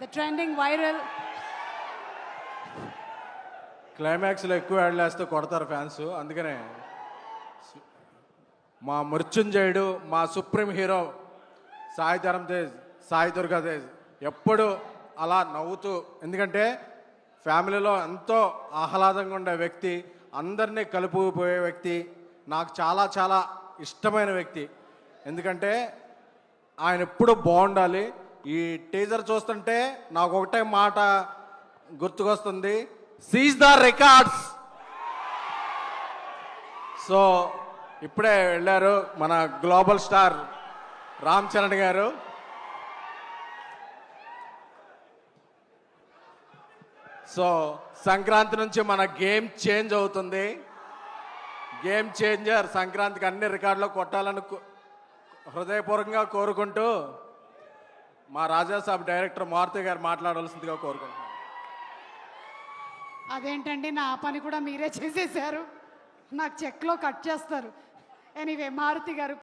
the trending viral. క్లైమాక్స్లో ఎక్కువ యాడ్లేస్తే కొడతారు ఫ్యాన్స్. అందుకనే మా మృత్యుంజయుడు, మా సుప్రీం హీరో సాయి ధరమ్ తేజ్, సాయి దుర్గా తేజ్ ఎప్పుడు అలా నవ్వుతూ, ఎందుకంటే ఫ్యామిలీలో ఎంతో ఆహ్లాదంగా ఉండే వ్యక్తి, అందరినీ కలుపుకుపోయే వ్యక్తి, నాకు చాలా చాలా ఇష్టమైన వ్యక్తి. ఎందుకంటే ఆయన ఎప్పుడు బాగుండాలి. ఈ టీజర్ చూస్తుంటే నాకు ఒకటే మాట గుర్తుకొస్తుంది, సీజ్ ద రికార్డ్స్. సో ఇప్పుడే వెళ్ళారు మన గ్లోబల్ స్టార్ రామ్ చరణ్ గారు. సో సంక్రాంతి నుంచి మన గేమ్ చేంజ్ అవుతుంది. గేమ్ చేంజర్ సంక్రాంతికి అన్ని రికార్డులు కొట్టాలని హృదయపూర్వకంగా కోరుకుంటూ మా రాజాసాబ్ డైరెక్టర్ మారుతి గారు మాట్లాడాల్సిందిగా కోరుకుంటున్నాను. అదేంటండి, నా పని కూడా మీరే చేసేసారు. నాకు చెక్లో కట్ చేస్తారు. ఎనీవే, మారుతి గారు